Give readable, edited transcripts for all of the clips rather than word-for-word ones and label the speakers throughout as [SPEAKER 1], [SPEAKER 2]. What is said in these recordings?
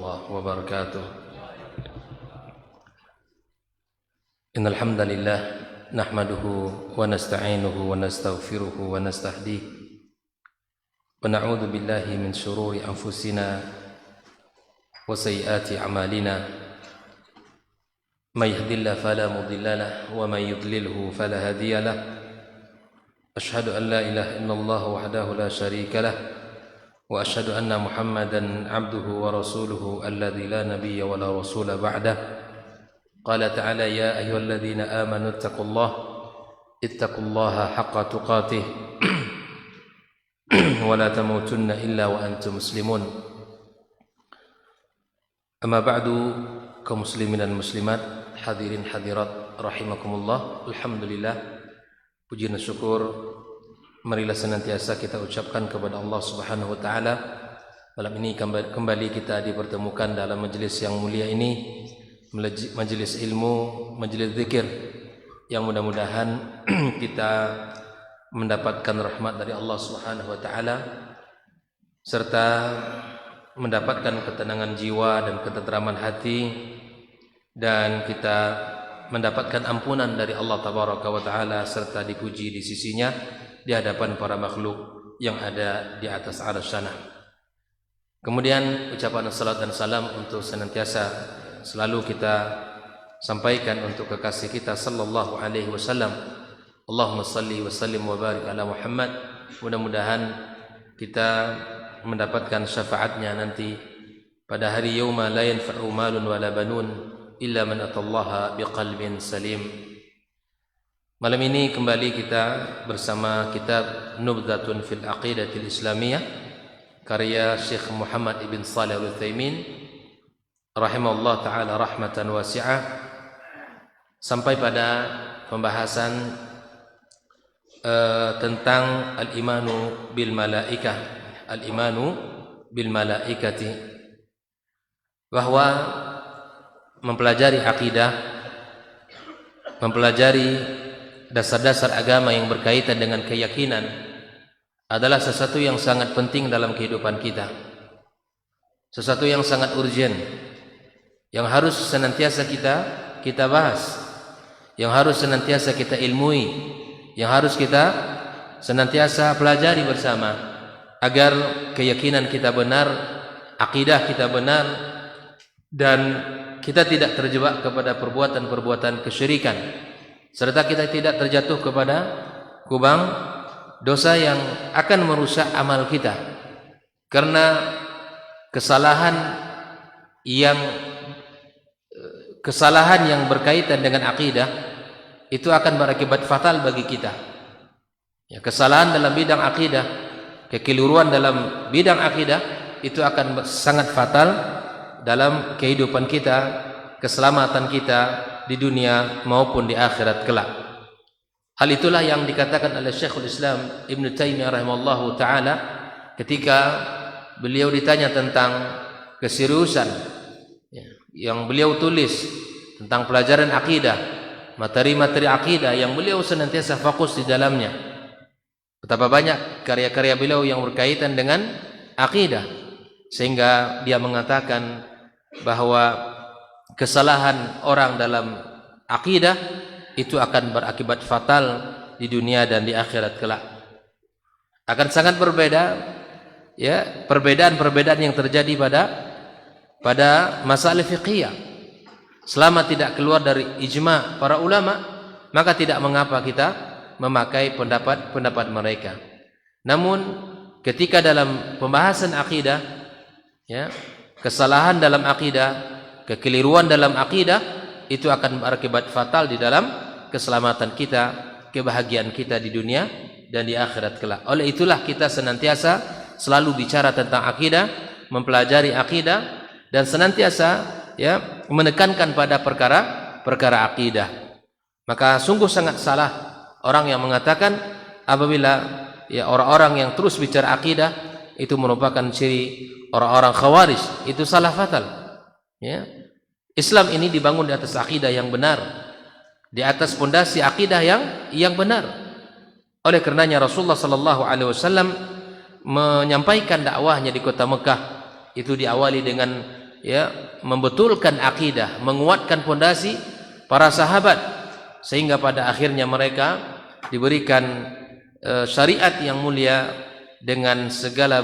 [SPEAKER 1] الله وبركاته. إن الحمد لله نحمده ونستعينه ونستغفره ونستهديه ونعوذ بالله من شرور أنفسنا وسيئات أعمالنا من يهد الله فلا مضل له ومن يضلله فلا هادي له أشهد أن لا إله إلا الله وحده لا شريك له وأشهد أن محمدا عبده ورسوله الذي لا نبي ولا رسول بعده. قال تعالى يا أيها الذين آمنوا اتقوا الله حق تقاته ولا تموتن إلا وأنتم مسلمون. أما بعد kaum muslimin dan muslimat, hadirin hadirat rahimakumullah. Alhamdulillah, puji dan syukur marilah senantiasa kita ucapkan kepada Allah Subhanahu wa taala. Malam ini kembali kita dipertemukan dalam majelis yang mulia ini, majelis ilmu, majelis zikir, yang mudah-mudahan kita mendapatkan rahmat dari Allah Subhanahu wa taala serta mendapatkan ketenangan jiwa dan ketenteraman hati, dan kita mendapatkan ampunan dari Allah Tabaraka wa taala serta dipuji di sisinya di hadapan para makhluk yang ada di atas arsy sana. Kemudian ucapan salat dan salam untuk senantiasa selalu kita sampaikan untuk kekasih kita sallallahu alaihi wasallam. Allahumma salli wa sallim wa barik ala Muhammad. Mudah-mudahan kita mendapatkan syafaatnya nanti pada hari yauma la yanfa'u malun wala banun illa man atallaha biqalbin salim. Malam ini kembali kita bersama kitab Nubdhatun fil Aqidatil Islamiyah karya Syekh Muhammad ibn Shalih Al-Utsaimin rahimahullah taala rahmatan wasi'ah, sampai pada pembahasan tentang al-imanu bil malaikah, al-imanu bil malaikati, bahwa mempelajari akidah, mempelajari dasar-dasar agama yang berkaitan dengan keyakinan adalah sesuatu yang sangat penting dalam kehidupan kita, sesuatu yang sangat urgen, yang harus senantiasa kita bahas, yang harus senantiasa kita ilmui, yang harus kita senantiasa pelajari bersama agar keyakinan kita benar, akidah kita benar, dan kita tidak terjebak kepada perbuatan-perbuatan kesyirikan, serta kita tidak terjatuh kepada kubang dosa yang akan merusak amal kita. Karena kesalahan yang berkaitan dengan akidah itu akan berakibat fatal bagi kita. Ya, kesalahan dalam bidang akidah, kekeliruan dalam bidang akidah itu akan sangat fatal dalam kehidupan kita, keselamatan kita di dunia maupun di akhirat kelak. Hal itulah yang dikatakan oleh Syekhul Islam Ibn Taimiyah rahimahullahu taala ketika beliau ditanya tentang keseriusan yang beliau tulis tentang pelajaran akidah, materi-materi akidah yang beliau senantiasa fokus di dalamnya. Betapa banyak karya-karya beliau yang berkaitan dengan akidah, sehingga dia mengatakan bahwa kesalahan orang dalam akidah itu akan berakibat fatal di dunia dan di akhirat kelak. Akan sangat berbeda, ya, perbedaan-perbedaan yang terjadi pada masalah fiqhiyah. Selama tidak keluar dari ijma para ulama, maka tidak mengapa kita memakai pendapat mereka. Namun ketika dalam pembahasan akidah, ya, kesalahan dalam akidah, kekeliruan dalam akidah itu akan berakibat fatal di dalam keselamatan kita, kebahagiaan kita di dunia dan di akhirat kelak. Oleh itulah kita senantiasa selalu bicara tentang akidah, mempelajari akidah, dan senantiasa ya menekankan pada perkara akidah. Maka sungguh sangat salah orang yang mengatakan apabila ya orang-orang yang terus bicara akidah itu merupakan ciri orang-orang khawarij. Itu salah fatal. Ya. Islam ini dibangun di atas akidah yang benar, di atas pondasi akidah yang benar. Oleh karenanya Rasulullah sallallahu alaihi wasallam menyampaikan dakwahnya di kota Mekah itu diawali dengan ya membetulkan akidah, menguatkan pondasi para sahabat, sehingga pada akhirnya mereka diberikan syariat yang mulia dengan segala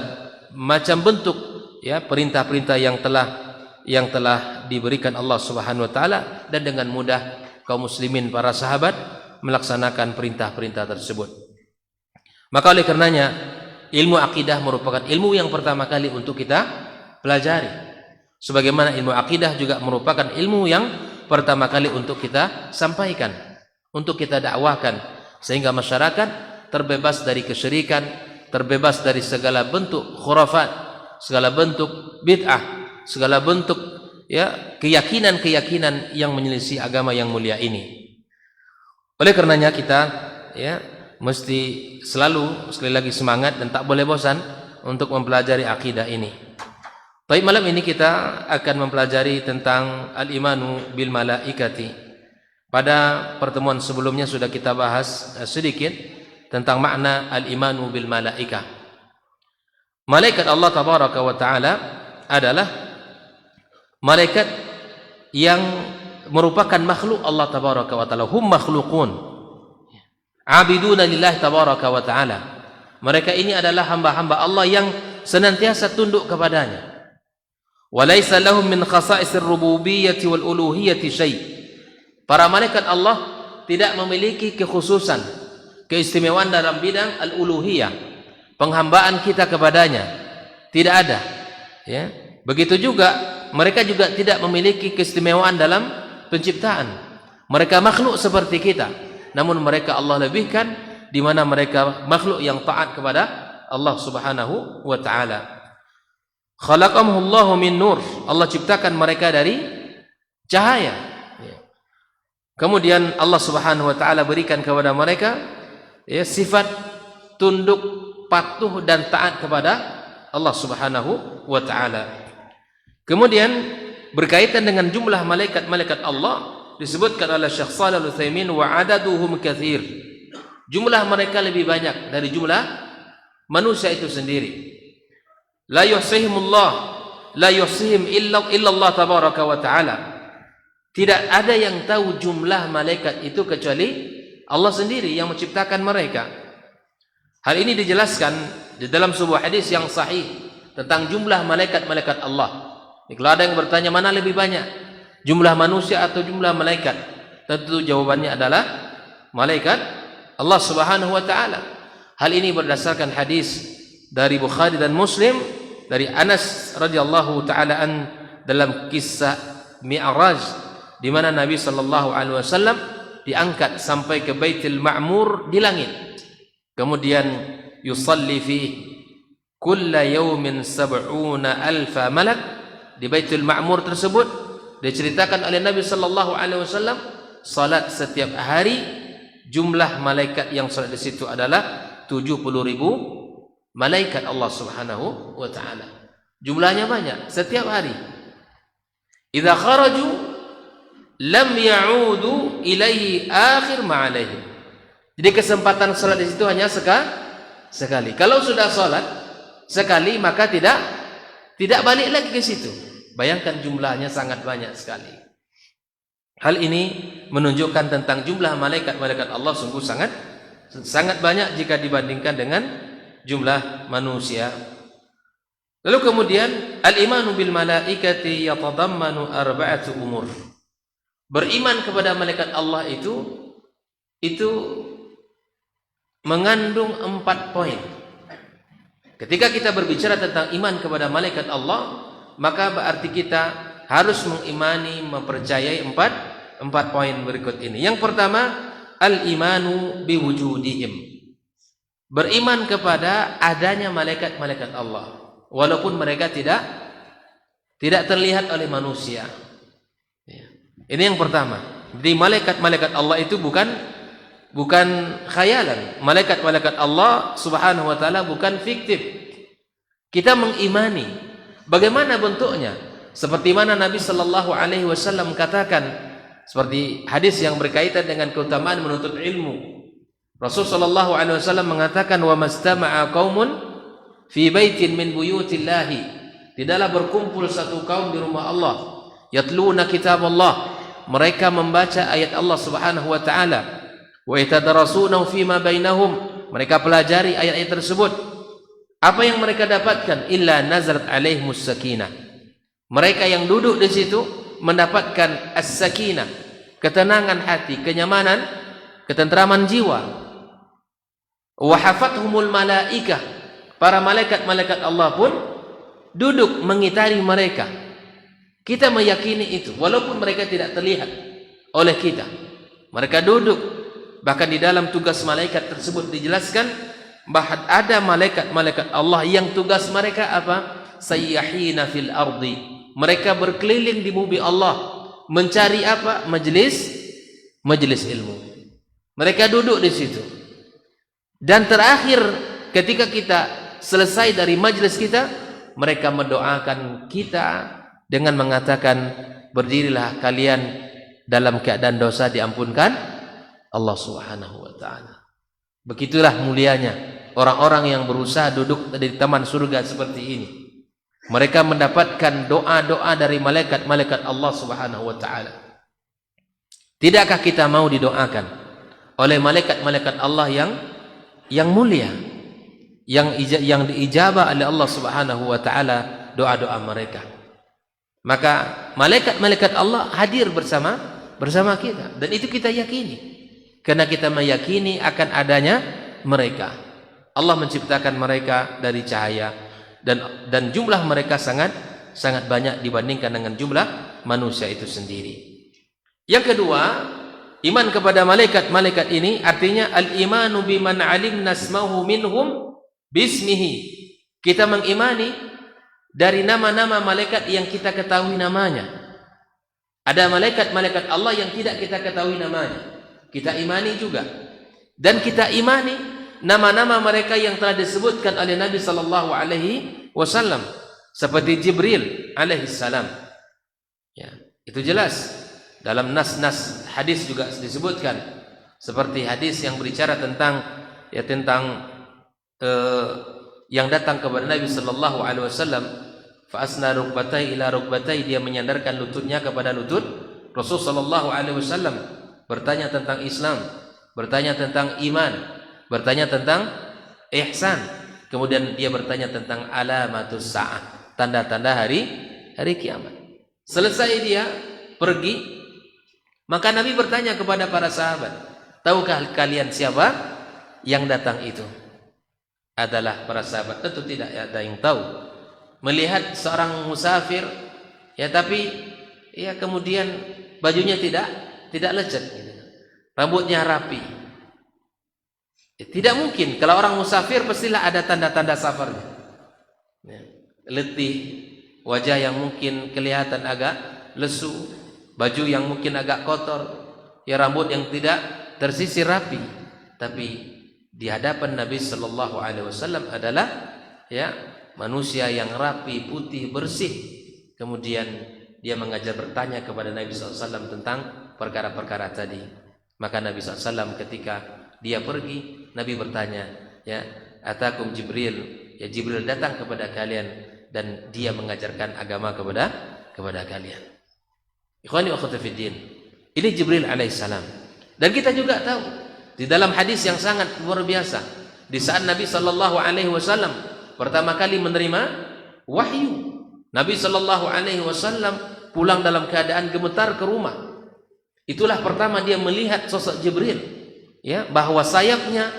[SPEAKER 1] macam bentuk ya perintah-perintah yang telah diberikan Allah Subhanahu wa taala, dan dengan mudah kaum muslimin para sahabat melaksanakan perintah-perintah tersebut. Maka oleh karenanya ilmu akidah merupakan ilmu yang pertama kali untuk kita pelajari, sebagaimana ilmu akidah juga merupakan ilmu yang pertama kali untuk kita sampaikan, untuk kita dakwahkan, sehingga masyarakat terbebas dari kesyirikan, terbebas dari segala bentuk khurafat, segala bentuk bid'ah, segala bentuk ya keyakinan-keyakinan yang menyelisih agama yang mulia ini. Oleh karenanya kita ya mesti selalu sekali lagi semangat dan tak boleh bosan untuk mempelajari akidah ini. Baik, malam ini kita akan mempelajari tentang al-imanu bil malaikati. Pada pertemuan sebelumnya sudah kita bahas sedikit tentang makna al-imanu bil malaikah. Malaikat Allah tabaraka wa taala adalah malaikat yang merupakan makhluk Allah tabaraka wa taala. Hum makhluqun abiduna lillahi tabaraka wa taala. Mereka ini adalah hamba-hamba Allah yang senantiasa tunduk kepadanya. Walaysa lahum min khasa'isir rububiyyati wal uluhiyyati syai'. Para malaikat Allah tidak memiliki kekhususan, keistimewaan dalam bidang al-uluhiyah, penghambaan kita kepadanya, tidak ada ya. Begitu juga mereka juga tidak memiliki keistimewaan dalam penciptaan. Mereka makhluk seperti kita, namun mereka Allah lebihkan, di mana mereka makhluk yang taat kepada Allah Subhanahu wa taala. Khalaqahumullahu min nur. Allah ciptakan mereka dari cahaya. Kemudian Allah Subhanahu wa taala berikan kepada mereka ya sifat tunduk, patuh dan taat kepada Allah Subhanahu wa taala. Kemudian berkaitan dengan jumlah malaikat-malaikat Allah, disebutkan oleh Syekh Shalih Al-Utsaimin wa adaduhum katsir. Jumlah mereka lebih banyak dari jumlah manusia itu sendiri. La yuhsihimullah, la yuhsihim illa Allah tabaraka wa taala. Tidak ada yang tahu jumlah malaikat itu kecuali Allah sendiri yang menciptakan mereka. Hal ini dijelaskan di dalam sebuah hadis yang sahih tentang jumlah malaikat-malaikat Allah. Kalau ada yang bertanya mana lebih banyak, jumlah manusia atau jumlah malaikat, tentu jawabannya adalah malaikat Allah Subhanahu wa taala. Hal ini berdasarkan hadis dari Bukhari dan Muslim dari Anas radhiyallahu taala an dalam kisah Mi'raj, di mana Nabi sallallahu alaihi wasallam diangkat sampai ke Baitul Ma'mur di langit. Kemudian yusalli fi kulla yawmin 70,000 malak. Di Baitul Ma'mur tersebut diceritakan oleh Nabi sallallahu alaihi wasallam salat setiap hari, jumlah malaikat yang salat di situ adalah 70,000 malaikat Allah Subhanahu wa taala. Jumlahnya banyak setiap hari. Idza kharaju lam ya'udu ilaihi akhir ma alaihi. Jadi kesempatan salat di situ hanya sekali. Kalau sudah salat sekali maka tidak balik lagi ke situ. Bayangkan jumlahnya sangat banyak sekali. Hal ini menunjukkan tentang jumlah malaikat-malaikat Allah sungguh sangat banyak jika dibandingkan dengan jumlah manusia. Lalu kemudian al-imanu bil malaikati yatadammanu arba'atu umur. Beriman kepada malaikat Allah itu mengandung 4 poin. Ketika kita berbicara tentang iman kepada malaikat Allah, maka berarti kita harus mengimani, mempercayai 4 poin berikut ini. Yang pertama, al-imanu biwujudihim. Beriman kepada adanya malaikat-malaikat Allah, walaupun mereka tidak terlihat oleh manusia. Ini yang pertama. Jadi malaikat-malaikat Allah itu bukan khayalan. Malaikat-malaikat Allah Subhanahu wa taala bukan fiktif. Kita mengimani. Bagaimana bentuknya? Seperti mana Nabi sallallahu alaihi wasallam katakan, seperti hadis yang berkaitan dengan keutamaan menuntut ilmu. Rasul sallallahu alaihi wasallam mengatakan, "Wa mastama'a qaumun fi baitin min buyutillahi Tidaklah berkumpul satu kaum di rumah Allah. Yatluna kitab Allah. Mereka membaca ayat Allah Subhanahu wa taala. Wa yatadarasunahu fima bainahum. Mereka pelajari ayat-ayat tersebut. Apa yang mereka dapatkan? Illa nazarat alaihimus sakinah. Mereka yang duduk di situ mendapatkan as-sakinah, ketenangan hati, kenyamanan, ketentraman jiwa. Wa hafathumul malaikah. Para malaikat-malaikat Allah pun duduk mengitari mereka. Kita meyakini itu walaupun mereka tidak terlihat oleh kita. Mereka duduk. Bahkan di dalam tugas malaikat tersebut dijelaskan bahwa ada malaikat-malaikat Allah yang tugas mereka apa? Sayyahina fil ardi. Mereka berkeliling di bumi Allah mencari apa? Majelis ilmu. Mereka duduk di situ. Dan terakhir ketika kita selesai dari majelis kita, mereka mendoakan kita dengan mengatakan, berdirilah kalian dalam keadaan dosa diampunkan Allah Subhanahu wa taala. Begitulah mulianya orang-orang yang berusaha duduk di taman surga seperti ini. Mereka mendapatkan doa-doa dari malaikat-malaikat Allah Subhanahu wa taala. Tidakkah kita mau didoakan oleh malaikat-malaikat Allah yang mulia, yang diijabah oleh Allah Subhanahu wa taala doa-doa mereka? Maka malaikat-malaikat Allah hadir bersama kita, dan itu kita yakini karena kita meyakini akan adanya mereka. Allah menciptakan mereka dari cahaya, dan jumlah mereka sangat banyak dibandingkan dengan jumlah manusia itu sendiri. Yang kedua, iman kepada malaikat-malaikat ini artinya al-imanu biman alimna asmahu minhum bismihi. Kita mengimani dari nama-nama malaikat yang kita ketahui namanya. Ada malaikat-malaikat Allah yang tidak kita ketahui namanya, kita imani juga. Dan kita imani nama-nama mereka yang telah disebutkan oleh Nabi sallallahu alaihi wasallam, seperti Jibril alaihi salam. Ya, itu jelas. Dalam nas-nas hadis juga disebutkan, seperti hadis yang berbicara tentang yang datang kepada Nabi sallallahu alaihi wasallam, fa asna rukbatai ila rukbatai, dia menyandarkan lututnya kepada lutut Rasul sallallahu alaihi wasallam, bertanya tentang Islam, bertanya tentang iman, bertanya tentang ihsan. Kemudian dia bertanya tentang alamatus saah, tanda-tanda hari kiamat. Selesai dia pergi, maka Nabi bertanya kepada para sahabat, tahukah kalian siapa yang datang itu? Adalah para sahabat tentu tidak ada yang tahu. Melihat seorang musafir, ya tapi ya kemudian bajunya tidak lecet, gitu. Rambutnya rapi. Ya, tidak mungkin, kalau orang musafir pastilah ada tanda-tanda safarnya. Ya, letih, wajah yang mungkin kelihatan agak lesu, baju yang mungkin agak kotor, ya rambut yang tidak tersisir rapi. Tapi di hadapan Nabi sallallahu alaihi wasallam adalah ya manusia yang rapi, putih, bersih. Kemudian dia mengajar bertanya kepada Nabi sallallahu alaihi wasallam tentang perkara-perkara tadi. Maka Nabi sallallahu alaihi wasallam ketika dia pergi, Nabi bertanya, ya, atakum Jibril, ya Jibril datang kepada kalian dan dia mengajarkan agama kepada kalian. Ikhwani wa akhwati fid din. Ini Jibril alaihissalam. Dan kita juga tahu di dalam hadis yang sangat luar biasa, di saat Nabi sallallahu alaihi wasallam pertama kali menerima wahyu, Nabi sallallahu alaihi wasallam pulang dalam keadaan gemetar ke rumah. Itulah pertama dia melihat sosok Jibril, ya, bahwa sayapnya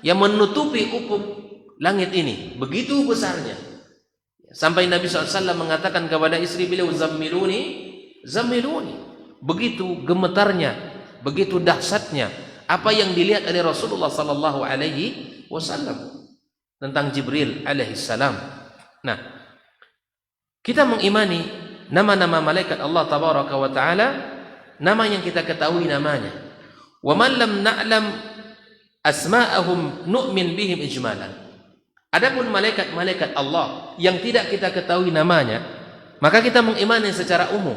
[SPEAKER 1] yang menutupi ufuk langit ini begitu besarnya, sampai Nabi SAW mengatakan kepada istri beliau, zammiluni, begitu gemetarnya, begitu dahsyatnya apa yang dilihat oleh Rasulullah sallallahu alaihi wasallam tentang Jibril alaihi salam. Nah, kita mengimani nama-nama malaikat Allah tabaraka wa taala, nama yang kita ketahui namanya. Wa man lam na'lam asma'ahum nu'min bihim ijmalan. Adapun malaikat-malaikat Allah yang tidak kita ketahui namanya, maka kita mengimani secara umum.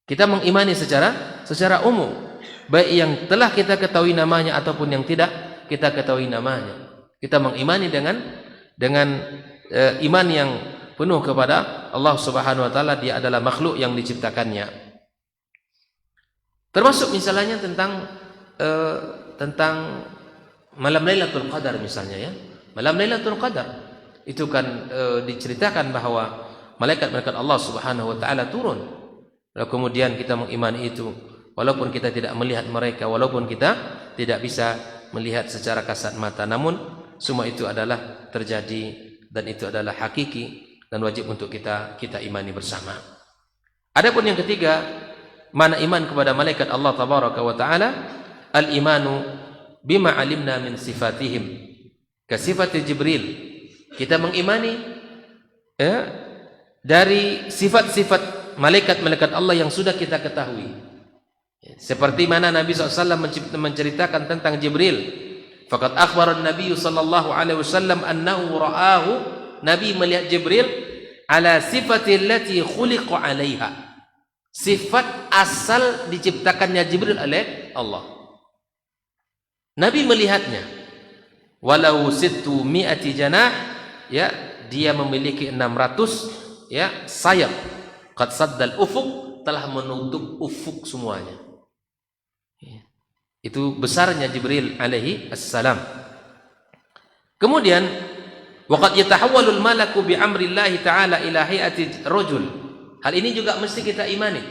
[SPEAKER 1] Kita mengimani secara umum, baik yang telah kita ketahui namanya ataupun yang tidak kita ketahui namanya. Kita mengimani dengan iman yang penuh kepada Allah Subhanahu wa taala, dia adalah makhluk yang diciptakannya. Termasuk misalnya tentang malam Lailatul Qadar misalnya ya. Malam Lailatul Qadar itu kan diceritakan bahwa malaikat-malaikat Allah Subhanahu wa taala turun. Lalu kemudian kita mengimani itu walaupun kita tidak melihat mereka, walaupun kita tidak bisa melihat secara kasat mata, namun semua itu adalah terjadi dan itu adalah hakiki dan wajib untuk kita imani bersama. Adapun yang ketiga, mana iman kepada malaikat Allah tabaraka wa taala, al-imanu bima alimna min sifatihim ka sifati Jibril. Kita mengimani dari sifat-sifat malaikat-malaikat Allah yang sudah kita ketahui. Seperti mana Nabi SAW menceritakan tentang Jibril. Faqad akhbara Nabi sallallahu alaihi wasallam annahu ra'ahu, Nabi melihat Jibril ala sifati allati khuliqa 'alaiha. Sifat asal diciptakannya Jibril oleh Allah. Nabi melihatnya. Walau sittu mi'ati janah, ya, dia memiliki 600 ya sayap. Qad saddal ufuq, telah menutup ufuk semuanya. Itu besarnya Jibril alaihi assalam. Kemudian waqad yatahawwalul malaku bi amrillahi ta'ala ila hayati rajul. Hal ini juga mesti kita imani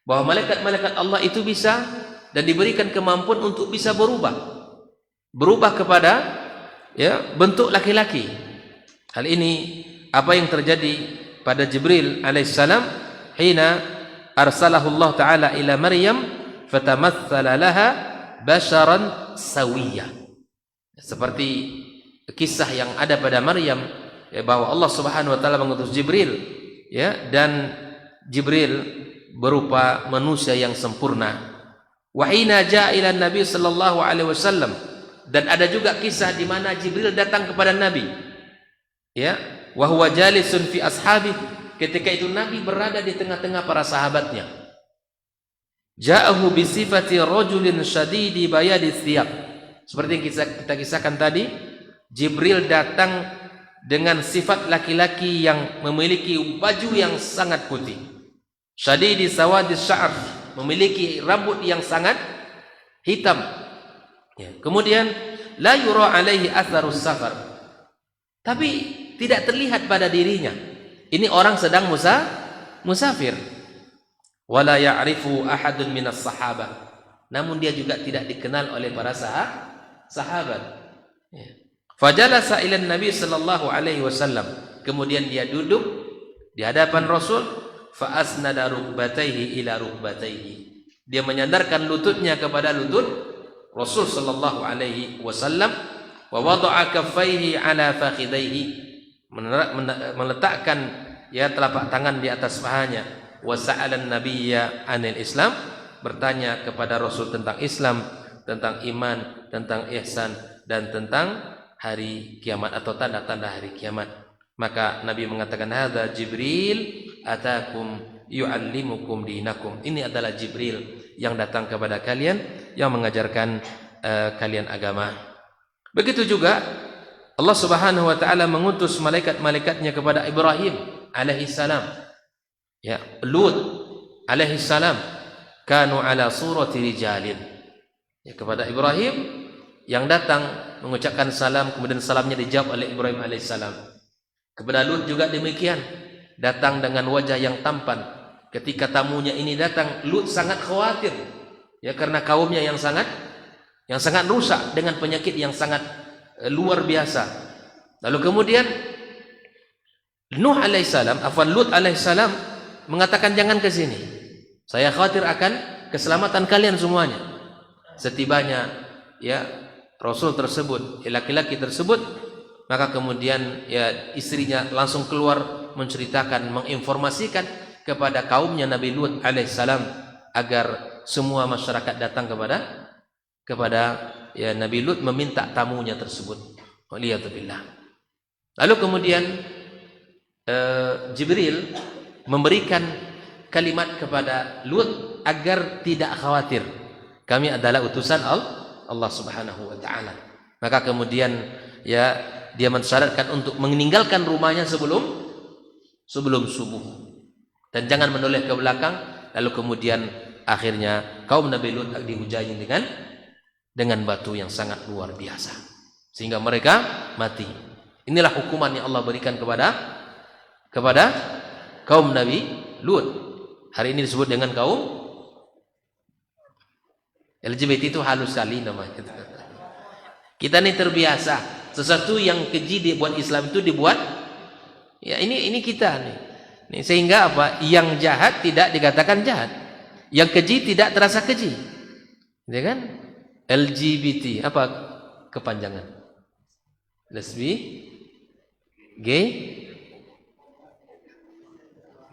[SPEAKER 1] bahwa malaikat-malaikat Allah itu bisa dan diberikan kemampuan untuk bisa berubah kepada ya bentuk laki-laki. Hal ini apa yang terjadi pada Jibril alaihissalam hina arsalahu Allah taala ila Maryam fatamatsala laha basharan sawiyya. Seperti kisah yang ada pada Maryam ya, bahwa Allah Subhanahu wa taala mengutus Jibril ya, dan Jibril berupa manusia yang sempurna. Wa hina jaa ila Nabi sallallahu alaihi wasallam, dan ada juga kisah di mana Jibril datang kepada Nabi ya, wa huwa jalisun fi ashabi, ketika itu Nabi berada di tengah-tengah para sahabatnya. Ja'ahu bi sifati rajulin syadidi bayadi thiyab, seperti yang kita kisahkan tadi, Jibril datang dengan sifat laki-laki yang memiliki baju yang sangat putih, syadidi sawadis sya'ar, memiliki rambut yang sangat hitam ya. Kemudian la yura alaihi atharus safar, tapi tidak terlihat pada dirinya ini orang sedang musafir. Wala ya'rifu ahadun minas sahabah, namun dia juga tidak dikenal oleh para sahabat ya. Fajalasa ila Nabi sallallahu alaihi wasallam, kemudian dia duduk di hadapan Rasul. Fa asnada rukbatayhi ila rukbatayhi, dia menyandarkan lututnya kepada lutut Rasul sallallahu alaihi wasallam. Wa wada'a kaffaihi ala fakhidaihi, meletakkan ya telapak tangan di atas pahanya. Wa sa'ala an-nabiyya 'anil Islam, bertanya kepada Rasul tentang Islam, tentang iman, tentang ihsan, dan tentang hari kiamat atau tanda-tanda hari kiamat. Maka Nabi mengatakan, hadza Jibril atakum yu'allimukum dinakum, ini adalah Jibril yang datang kepada kalian, yang mengajarkan kalian agama. Begitu juga Allah Subhanahu wa taala mengutus malaikat-malaikatnya kepada Ibrahim alaihi salam ya, Lut alaihi salam, kanu ala surati rijalin ya, kepada Ibrahim yang datang mengucapkan salam, kemudian salamnya dijawab oleh Ibrahim alaihi salam. Kepada Lut juga demikian, datang dengan wajah yang tampan. Ketika tamunya ini datang, Lut sangat khawatir ya, karena kaumnya yang sangat rusak dengan penyakit yang sangat luar biasa. Lalu kemudian Lut alaihissalam mengatakan, jangan ke sini, saya khawatir akan keselamatan kalian semuanya. Setibanya ya Rasul tersebut, laki-laki tersebut, maka kemudian ya istrinya langsung keluar menceritakan, menginformasikan kepada kaumnya Nabi Lut alaihissalam agar semua masyarakat datang kepada ya Nabi Lut meminta tamunya tersebut. Waliyadzubillah. Lalu kemudian Jibril memberikan kalimat kepada Lut agar tidak khawatir, kami adalah utusan Allah Subhanahu wa taala. Maka kemudian ya dia mensyaratkan untuk meninggalkan rumahnya sebelum sebelum subuh. Dan jangan menoleh ke belakang, lalu kemudian akhirnya kaum Nabi Lut dihujani dengan batu yang sangat luar biasa sehingga mereka mati. Inilah hukuman yang Allah berikan kepada kaum Nabi Lut. Hari ini disebut dengan kaum LGBT. Itu halus sekali namanya. Kita ini terbiasa sesuatu yang keji dibuat Islam itu dibuat, ya ini kita nih. Sehingga apa? Yang jahat tidak dikatakan jahat, yang keji tidak terasa keji, ya kan? LGBT apa kepanjangan? Lesbi, gay.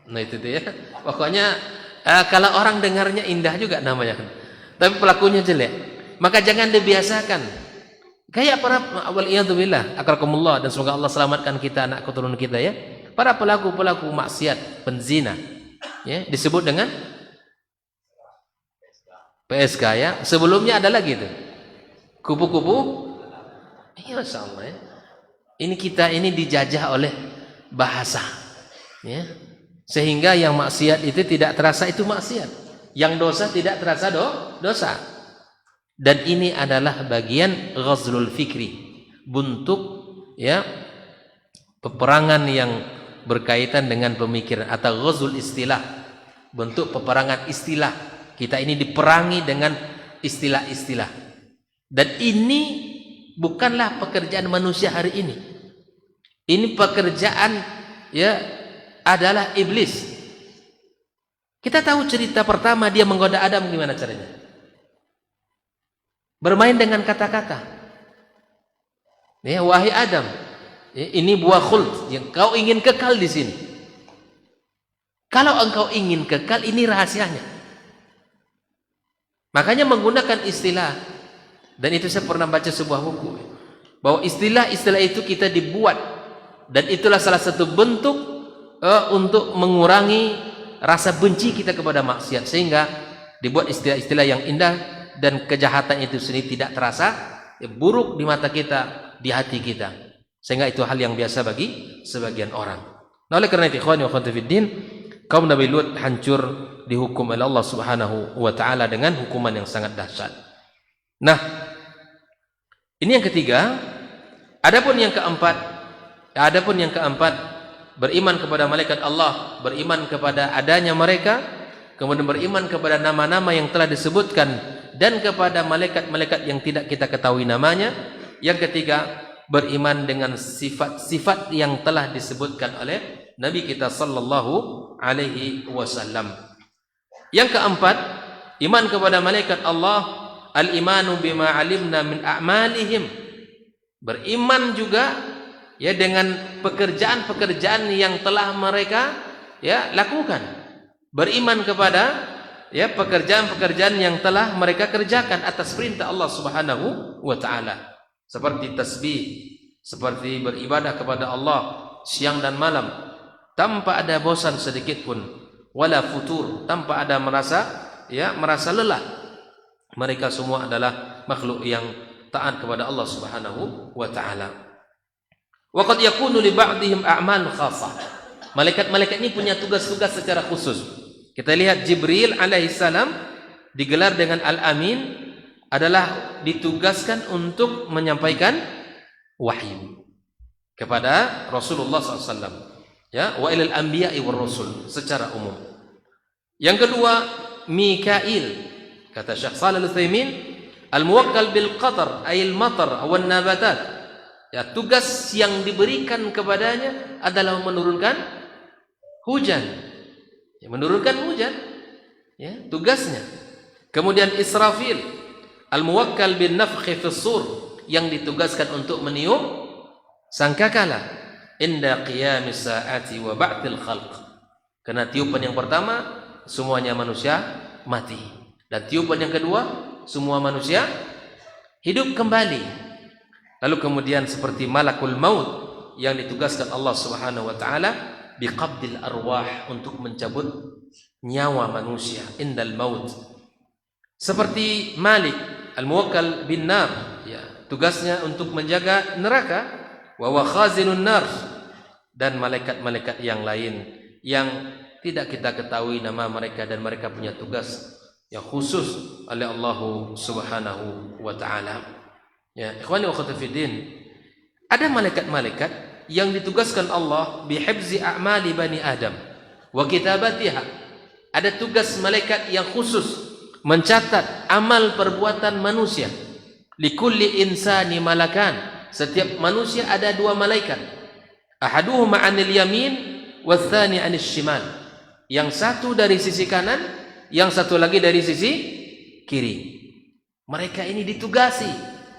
[SPEAKER 1] Nah itu tuh ya. Pokoknya kalau orang dengarnya indah juga namanya, tapi pelakunya jelek, maka jangan dibiasakan. Kayak para waliyadzubillah akrakumullah, dan semoga Allah selamatkan kita, anak keturunan kita ya. Para pelaku maksiat, penzina, ya disebut dengan PSK ya. Sebelumnya ada lagi itu kupu-kupu. Iya, Masya Allah ya. Ini kita ini dijajah oleh bahasa, ya. Sehingga yang maksiat itu tidak terasa itu maksiat, yang dosa tidak terasa dosa. Dan ini adalah bagian ghazlul fikri, bentuk ya peperangan yang berkaitan dengan pemikiran, atau ghazul istilah, bentuk peperangan istilah. Kita ini diperangi dengan istilah-istilah. Dan ini bukanlah pekerjaan manusia hari ini. Ini pekerjaan ya adalah iblis. Kita tahu cerita pertama dia menggoda Adam gimana caranya? Bermain dengan kata-kata. Ya, wahai Adam, ini buah khuld yang kau ingin kekal di sini. Kalau engkau ingin kekal, ini rahasianya. Makanya menggunakan istilah. Dan itu saya pernah baca sebuah buku, bahwa istilah-istilah itu kita dibuat, dan itulah salah satu bentuk untuk mengurangi rasa benci kita kepada maksiat, sehingga dibuat istilah-istilah yang indah, dan kejahatan itu sendiri tidak terasa ya, buruk di mata kita, di hati kita, sehingga itu hal yang biasa bagi sebagian orang. Nah, oleh karena itu ikhwani wa akhwati fiddin, kaum Nabi Lut hancur dihukum oleh Allah Subhanahu wa taala dengan hukuman yang sangat dahsyat. Nah, ini yang ketiga. Adapun yang keempat, beriman kepada malaikat Allah, beriman kepada adanya mereka, kemudian beriman kepada nama-nama yang telah disebutkan, dan kepada malaikat-malaikat yang tidak kita ketahui namanya. Yang ketiga, beriman dengan sifat-sifat yang telah disebutkan oleh Nabi kita sallallahu alaihi wasallam. Yang keempat, iman kepada malaikat Allah, al-imanu bima alimna min a'malihim. Beriman juga ya dengan pekerjaan-pekerjaan yang telah mereka ya lakukan. Beriman kepada ya pekerjaan-pekerjaan yang telah mereka kerjakan atas perintah Allah Subhanahu wa taala, seperti tasbih, seperti beribadah kepada Allah siang dan malam tanpa ada bosan sedikit pun, wala futur, tanpa ada merasa lelah. Mereka semua adalah makhluk yang taat kepada Allah Subhanahu wa taala. Wa qad yakunu li ba'dihim a'mal khassah. Malaikat-malaikat ini punya tugas-tugas secara khusus. Kita lihat Jibril alaihissalam digelar dengan Al-Amin, adalah ditugaskan untuk menyampaikan wahyu kepada Rasulullah SAW. Ya, wa ilal anbiya'i war rasul secara umum. Yang kedua, Mikail, kata Syekh Shalih Al-Utsaimin, al-muwakkal bil qadar ay al-matar aw an-nabatat. Ya, tugas yang diberikan kepadanya adalah menurunkan hujan. Ya, menurunkan hujan, ya, tugasnya. Kemudian Israfil, al-muwakkal bin nafkhi fis sur, yang ditugaskan untuk meniup sangkakala inda qiyamis saati wa ba'dil khalq. Karena tiupan yang pertama semuanya manusia mati, dan tiupan yang kedua semua manusia hidup kembali. Lalu kemudian seperti malakul maut yang ditugaskan Allah Subhanahu wa taala biqabdil arwah, untuk mencabut nyawa manusia indal maut. Seperti Malik al-muwakkal bin nar, ya, tugasnya untuk menjaga neraka, wa khazinun nar, dan malaikat-malaikat yang lain yang tidak kita ketahui nama mereka, dan mereka punya tugas yang khusus oleh Allah Subhanahu wa taala. Ya, ikhwani wa akhwati fiddin, ada malaikat-malaikat yang ditugaskan Allah bihifzi a'mali bani Adam wa kitabatiha. Ada tugas malaikat yang khusus mencatat amal perbuatan manusia. Likulli insani malakan. Setiap manusia ada dua malaikat. Ahaduhuma 'anil yamin watsani 'anil shimal. Yang satu dari sisi kanan, yang satu lagi dari sisi kiri. Mereka ini ditugasi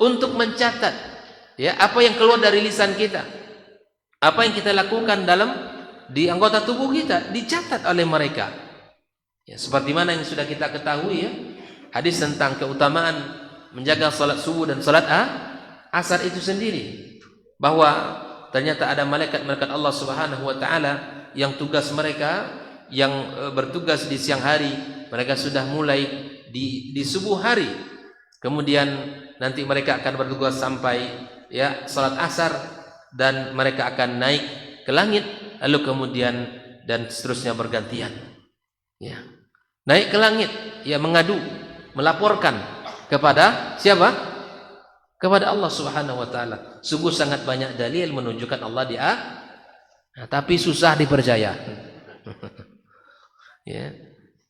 [SPEAKER 1] untuk mencatat ya apa yang keluar dari lisan kita. Apa yang kita lakukan di anggota tubuh kita dicatat oleh mereka. Ya, seperti mana yang sudah kita ketahui ya, hadis tentang keutamaan menjaga salat subuh dan salat asar itu sendiri, bahwa ternyata ada malaikat-malaikat Allah Subhanahu wa taala yang tugas mereka yang bertugas di siang hari, mereka sudah mulai di subuh hari. Kemudian nanti mereka akan bertugas sampai ya salat asar, dan mereka akan naik ke langit, lalu kemudian dan seterusnya bergantian. Ya. Naik ke langit, ya mengadu, melaporkan kepada siapa? Kepada Allah Subhanahu wa taala. Sungguh sangat banyak dalil menunjukkan Allah tapi susah dipercaya. Ya.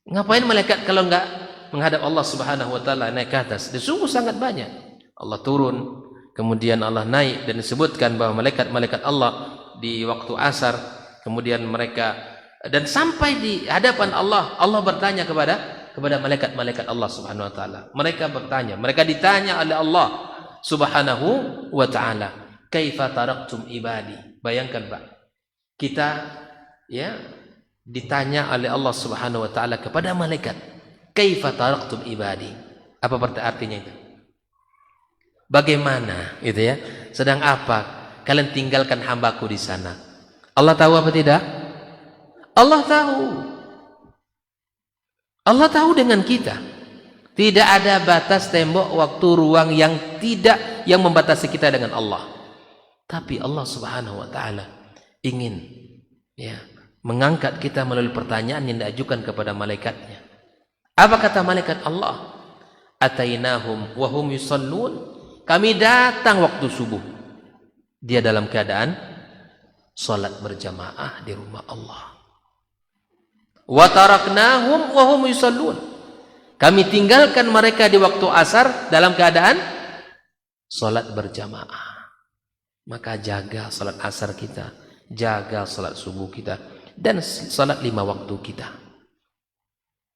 [SPEAKER 1] Ngapain malaikat kalau enggak menghadap Allah Subhanahu wa taala naik ke atas? Sungguh sangat banyak. Allah turun, kemudian Allah naik, dan disebutkan bahwa malaikat-malaikat Allah di waktu asar, kemudian mereka dan sampai di hadapan Allah, Allah bertanya kepada malaikat-malaikat Allah Subhanahu wa taala. Mereka bertanya, mereka ditanya oleh Allah Subhanahu wa taala, "Kaifa taraktum ibadi?" Bayangkan, Pak. Kita ya ditanya oleh Allah Subhanahu wa taala kepada malaikat, "Kaifa taraktum ibadi?" Apa artinya itu? Bagaimana gitu ya? Sedang apa kalian tinggalkan hambaku di sana? Allah tahu apa tidak? Allah tahu. Allah tahu dengan kita. Tidak ada batas tembok, waktu, ruang yang membatasi kita dengan Allah. Tapi Allah Subhanahu wa taala ingin ya mengangkat kita melalui pertanyaan yang diajukan kepada malaikatnya. Apa kata malaikat Allah? Atainahum wa hum yusallun. Kami datang waktu subuh. Dia dalam keadaan salat berjamaah di rumah Allah. Wa taraknahum wa hum yusallun. Kami tinggalkan mereka di waktu asar dalam keadaan salat berjamaah. Maka jaga salat asar kita, jaga salat subuh kita, dan salat 5 waktu kita.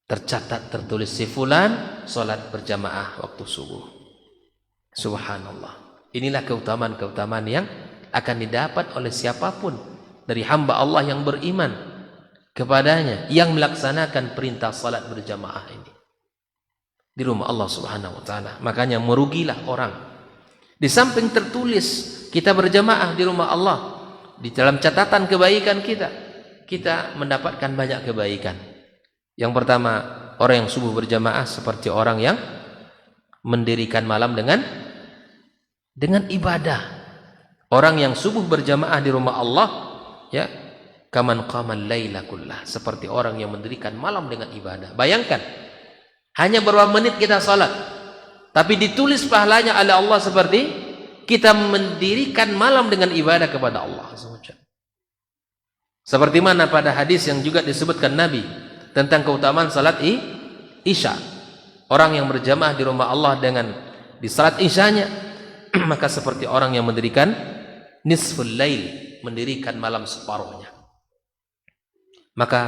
[SPEAKER 1] Tercatat, tertulis si fulan salat berjamaah waktu subuh. Subhanallah. Inilah keutamaan-keutamaan yang akan didapat oleh siapapun dari hamba Allah yang beriman kepadanya, yang melaksanakan perintah salat berjamaah ini di rumah Allah Subhanahu wa taala. Makanya merugilah orang. Di samping tertulis kita berjamaah di rumah Allah, di dalam catatan kebaikan kita mendapatkan banyak kebaikan. Yang pertama, orang yang subuh berjamaah seperti orang yang mendirikan malam dengan ibadah. Orang yang subuh berjamaah di rumah Allah ya, kaman qamal laila kullah, seperti orang yang mendirikan malam dengan ibadah. Bayangkan, hanya beberapa menit kita salat, tapi ditulis pahalanya oleh Allah seperti kita mendirikan malam dengan ibadah kepada Allah. Seperti mana pada hadis yang juga disebutkan Nabi tentang keutamaan salat Isya. Orang yang berjamaah di rumah Allah di salat Isyanya, maka seperti orang yang mendirikan nisful lail, mendirikan malam separuhnya. Maka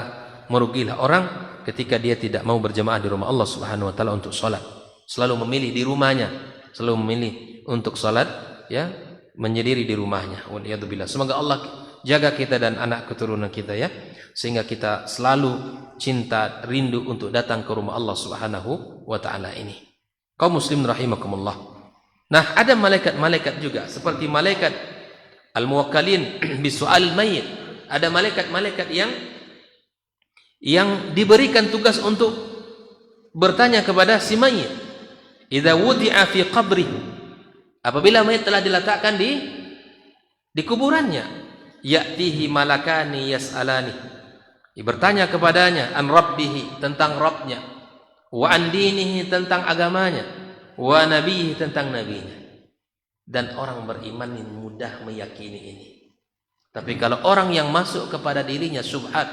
[SPEAKER 1] merugilah orang ketika dia tidak mau berjamaah di rumah Allah Subhanahu wa taala untuk salat. Selalu memilih di rumahnya, selalu memilih untuk salat ya, menyendiri di rumahnya. Waliyadzubillah. Semoga Allah jaga kita dan anak keturunan kita ya, sehingga kita selalu cinta, rindu untuk datang ke rumah Allah Subhanahu wa taala ini. Kaum muslimin rahimakumullah. Nah, ada malaikat-malaikat juga seperti malaikat al-muwakkalin bisu'al mayyit. Ada malaikat-malaikat yang diberikan tugas untuk bertanya kepada si mayit. Idza wudi'a fi qabri. Apabila mayit telah diletakkan di kuburannya, ya'tihi malakani yas'alani. Bertanya kepadanya an rabbihi, tentang Rabbnya, wa an dinihi, tentang agamanya, wa nabihi, tentang nabinya. Dan orang beriman mudah meyakini ini. Tapi kalau orang yang masuk kepada dirinya syubhat,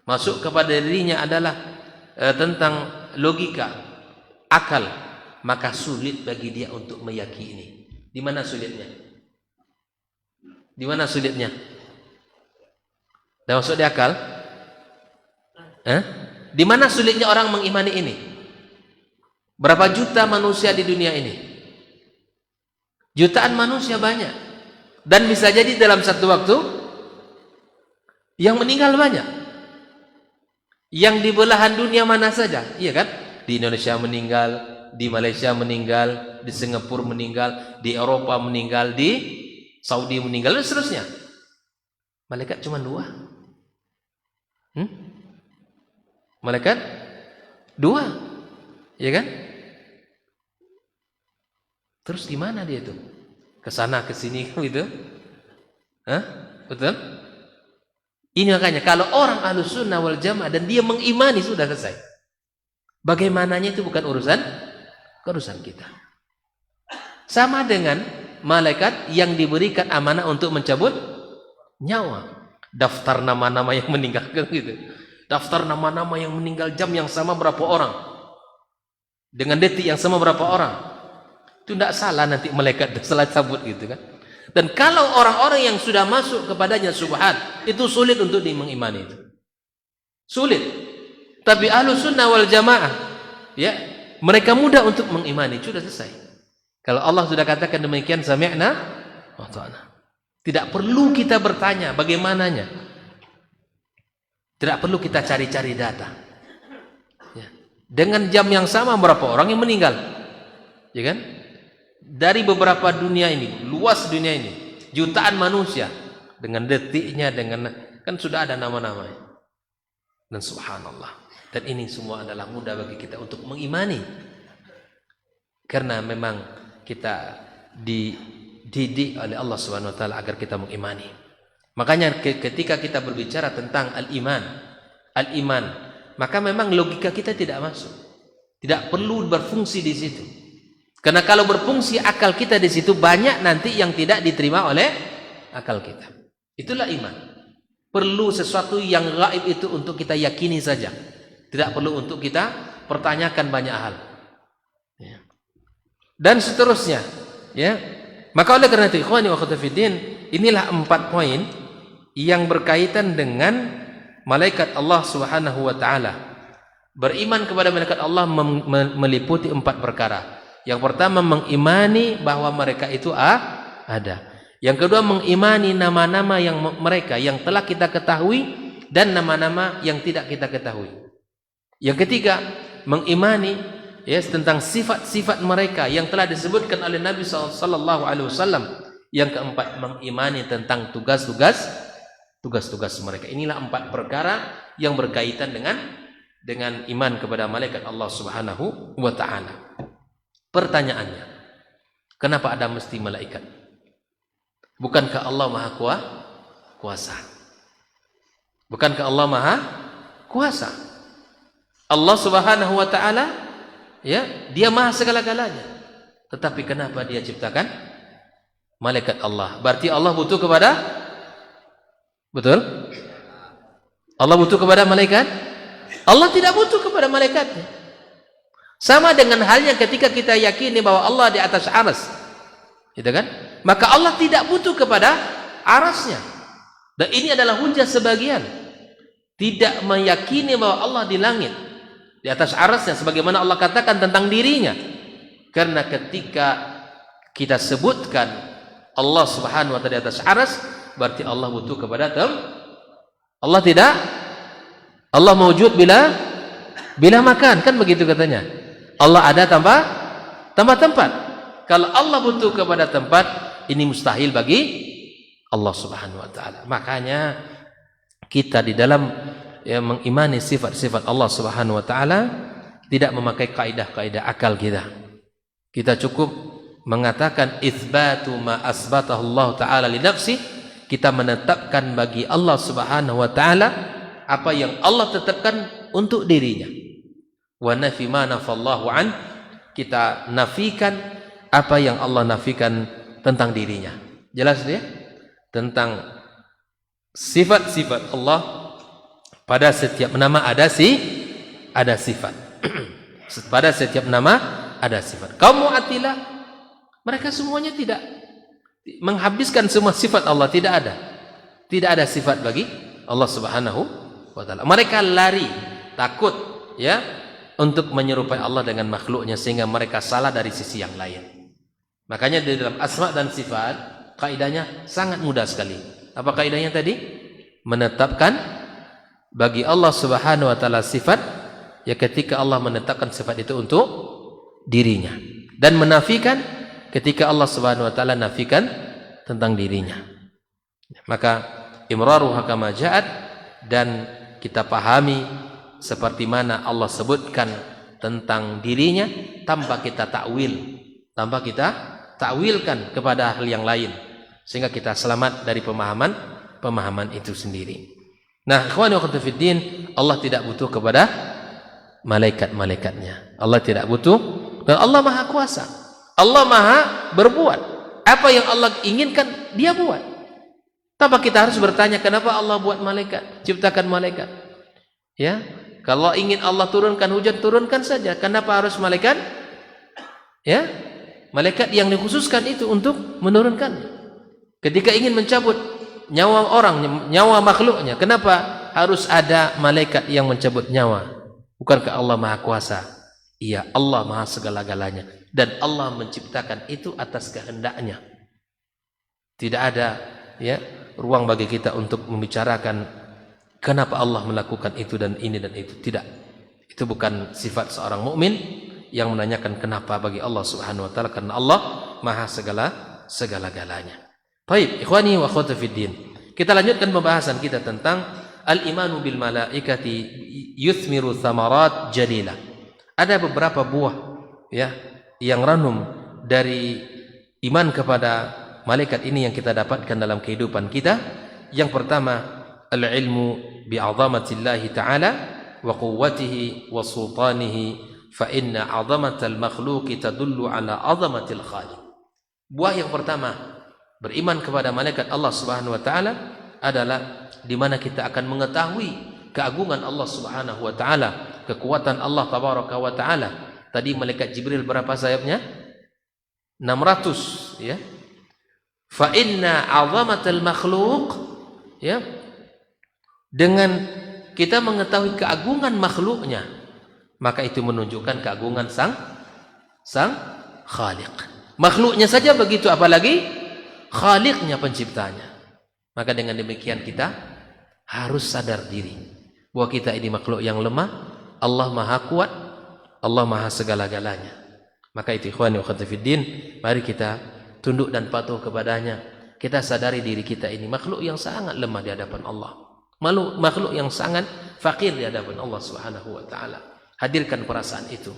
[SPEAKER 1] masuk kepada dirinya adalah tentang logika, akal, maka sulit bagi dia untuk meyakini. Di mana sulitnya? Di mana sulitnya? Dah masuk di akal? Di mana sulitnya orang mengimani ini? Berapa juta manusia di dunia ini? Jutaan manusia banyak. Dan bisa jadi dalam satu waktu yang meninggal banyak. Yang di belahan dunia mana saja, iya kan? Di Indonesia meninggal, di Malaysia meninggal, di Singapura meninggal, di Eropa meninggal, di Saudi meninggal, dan seterusnya. Malaikat cuma 2. Malaikat 2, iya kan? Terus di mana dia tuh? Kesana kesini gitu, betul? Ini makanya kalau orang Ahlus Sunnah wal Jamaah dan dia mengimani, sudah selesai. Bagaimananya itu bukan urusan kita. Sama dengan malaikat yang diberikan amanah untuk mencabut nyawa. Daftar nama-nama yang meninggal gitu. Daftar nama-nama yang meninggal jam yang sama berapa orang, dengan detik yang sama berapa orang. Itu tidak salah nanti malaikat salah cabut gitu kan. Dan kalau orang-orang yang sudah masuk kepadanya subhat, itu sulit untuk mengimani itu. Sulit. Tapi Ahlus Sunnah wal Jamaah, ya, mereka mudah untuk mengimani, sudah selesai. Kalau Allah sudah katakan demikian, sami'na wa ta'na. Tidak perlu kita bertanya bagaimananya. Tidak perlu kita cari-cari data. Ya. Dengan jam yang sama berapa orang yang meninggal? Ya kan? Dari beberapa dunia ini, luas dunia ini, jutaan manusia, dengan detiknya, dengan kan sudah ada nama-namanya. Dan subhanallah. Dan ini semua adalah mudah bagi kita untuk mengimani. Karena memang kita dididik oleh Allah Subhanahu wa taala agar kita mengimani. Makanya ketika kita berbicara tentang al-iman, maka memang logika kita tidak masuk. Tidak perlu berfungsi di situ. Karena kalau berfungsi akal kita di situ, banyak nanti yang tidak diterima oleh akal kita. Itulah iman. Perlu sesuatu yang gaib itu untuk kita yakini saja. Tidak perlu untuk kita pertanyakan banyak hal. Ya. Dan seterusnya. Ya. Maka oleh karena itu, ikhwani wa akhwati fiddin, inilah 4 poin yang berkaitan dengan malaikat Allah Subhanahu wa taala. Beriman kepada malaikat Allah meliputi 4 perkara. Yang pertama, mengimani bahwa mereka itu ada. Yang kedua, mengimani nama-nama yang mereka yang telah kita ketahui dan nama-nama yang tidak kita ketahui. Yang ketiga, mengimani tentang sifat-sifat mereka yang telah disebutkan oleh Nabi SAW. Yang keempat, mengimani tentang tugas-tugas mereka. Inilah 4 perkara yang berkaitan dengan iman kepada malaikat Allah Subhanahu wa taala. Pertanyaannya, kenapa ada mesti malaikat? Bukankah Allah Maha Kuasa? Bukankah Allah Maha Kuasa? Allah Subhanahu wa taala, ya, Dia Maha segala-galanya. Tetapi kenapa Dia ciptakan malaikat Allah? Berarti Allah butuh kepada, betul? Allah butuh kepada malaikat? Allah tidak butuh kepada malaikatnya. Sama dengan halnya ketika kita yakini bahwa Allah di atas aras, gitu kan? Maka Allah tidak butuh kepada arasnya. Dan ini adalah hujah sebagian, tidak meyakini bahwa Allah di langit, di atas arasnya, sebagaimana Allah katakan tentang dirinya. Karena ketika kita sebutkan Allah Subhanahu wa taala di atas aras, berarti Allah butuh kepada Allah tidak. Allah mawjud bila makan, kan begitu katanya. Allah ada tanpa tempat. Kalau Allah butuh kepada tempat, ini mustahil bagi Allah Subhanahu wa taala. Makanya kita di dalam mengimani sifat-sifat Allah Subhanahu wa taala tidak memakai kaidah-kaidah akal kita. Kita cukup mengatakan itsbatu ma asbatahu Allah taala li nafsi kita menetapkan bagi Allah Subhanahu wa taala apa yang Allah tetapkan untuk dirinya. Wa nafi ma nafallahu an, kita nafikan apa yang Allah nafikan tentang dirinya. Jelas dia? Tentang sifat-sifat Allah, pada setiap nama ada sifat. Pada setiap nama ada sifat. Kaum Mu'attilah, mereka semuanya tidak menghabiskan semua sifat Allah, tidak ada. Tidak ada sifat bagi Allah Subhanahu wa taala. Mereka lari, takut ya untuk menyerupai Allah dengan makhluknya, sehingga mereka salah dari sisi yang lain. Makanya di dalam asma dan sifat kaidahnya sangat mudah sekali. Apa kaidahnya tadi? Menetapkan bagi Allah Subhanahu wa taala sifat ya ketika Allah menetapkan sifat itu untuk dirinya, dan menafikan ketika Allah Subhanahu wa taala nafikan tentang dirinya. Maka imraruha kama ja'at, dan kita pahami seperti mana Allah sebutkan tentang dirinya tanpa kita takwil, tanpa kita takwilkan kepada hal yang lain, sehingga kita selamat dari pemahaman itu sendiri. Nah, ikhwani wa akhwati fid din, Allah tidak butuh kepada malaikat-malaikatnya. Allah tidak butuh, dan Allah Maha Kuasa. Allah Maha berbuat. Apa yang Allah inginkan, Dia buat. Tanpa kita harus bertanya kenapa Allah buat malaikat, ciptakan malaikat. Ya, kalau ingin Allah turunkan hujan, turunkan saja. Kenapa harus malaikat? Ya, malaikat yang dikhususkan itu untuk menurunkannya. Ketika ingin mencabut nyawa orang, nyawa makhluknya, kenapa harus ada malaikat yang mencabut nyawa? Bukankah Allah Maha Kuasa? Iya, Allah Maha segala-galanya, dan Allah menciptakan itu atas kehendaknya. Tidak ada ya ruang bagi kita untuk membicarakan kenapa Allah melakukan itu dan ini dan itu. Tidak. Itu bukan sifat seorang mukmin yang menanyakan kenapa bagi Allah Subhanahu wa taala, karena Allah Maha segala-galanya. Baik, ikhwani wa akhwati fid din. Kita lanjutkan pembahasan kita tentang al-imanu bil malaikati yuthmiru thamarat jalila. Ada beberapa buah ya yang ranum dari iman kepada malaikat ini yang kita dapatkan dalam kehidupan kita. Yang pertama, al-ilmu bi 'azamatillahi ta'ala wa quwwatihi wa sultanihi, fa inna 'azamatal makhluqi tadullu 'ala 'azamatil khaliq. Buah yang pertama, beriman kepada malaikat Allah Subhanahu wa taala adalah di mana kita akan mengetahui keagungan Allah Subhanahu wa taala, kekuatan Allah tabaraka wa taala. Tadi malaikat Jibril berapa sayapnya? 600 ya. Fa inna 'azamatal makhluq ya. Dengan kita mengetahui keagungan makhluknya, maka itu menunjukkan keagungan sang Khaliq. Makhluknya saja begitu, apalagi Khaliqnya, penciptanya. Maka dengan demikian kita harus sadar diri bahwa kita ini makhluk yang lemah. Allah Maha Kuat, Allah Maha segala-galanya. Maka itu ikhwani wa akhwati fid din, mari kita tunduk dan patuh kepadanya. Kita sadari diri kita ini makhluk yang sangat lemah di hadapan Allah, makhluk yang sangat fakir di hadapan Allah Subhanahu wa taala. Hadirkan perasaan itu,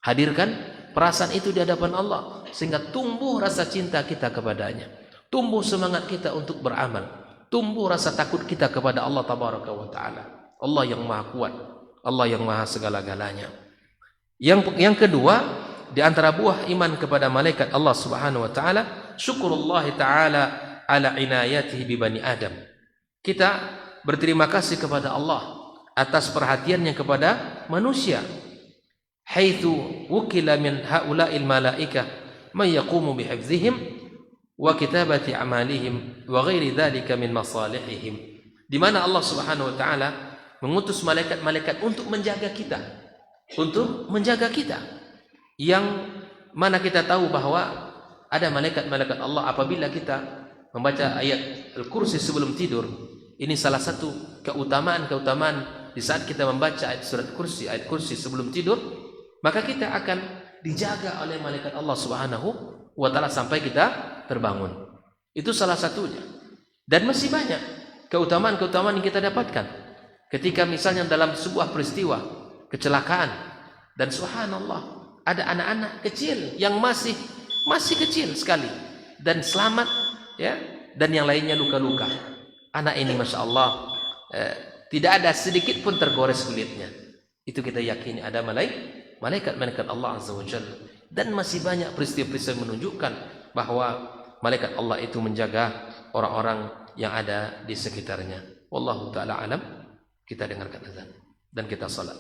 [SPEAKER 1] hadirkan perasaan itu di hadapan Allah, sehingga tumbuh rasa cinta kita kepadanya, tumbuh semangat kita untuk beramal, tumbuh rasa takut kita kepada Allah tabaraka wa taala. Allah yang Maha Kuat, Allah yang Maha segala-galanya. Yang kedua, di antara buah iman kepada malaikat Allah Subhanahu wa taala, syukurullah taala ala inayatihi bi bani Adam. Kita berterima kasih kepada Allah atas perhatiannya kepada manusia. Haitsu wukila min haula'il malaikah may yaqumu bihifdzihim wa kitabati a'malihim wa ghairi dzalika min masalihihim. Di mana Allah Subhanahu wa taala mengutus malaikat-malaikat untuk menjaga kita, yang mana kita tahu bahwa ada malaikat-malaikat Allah apabila kita membaca ayat Al-Kursi sebelum tidur. Ini salah satu keutamaan di saat kita membaca ayat ayat kursi sebelum tidur, maka kita akan dijaga oleh malaikat Allah Subhanahu wa taala sampai kita terbangun. Itu salah satunya. Dan masih banyak keutamaan-keutamaan yang kita dapatkan ketika misalnya dalam sebuah peristiwa kecelakaan, dan subhanallah ada anak-anak kecil yang masih kecil sekali dan selamat ya, dan yang lainnya luka-luka. Anak ini Masya Allah tidak ada sedikit pun tergores kulitnya. Itu kita yakini ada malaikat Allah Azza wa Jalla. Dan masih banyak peristiwa-peristiwa yang menunjukkan bahwa malaikat Allah itu menjaga orang-orang yang ada di sekitarnya. Wallahu ta'ala alam. Kita dengarkan azan dan kita salat.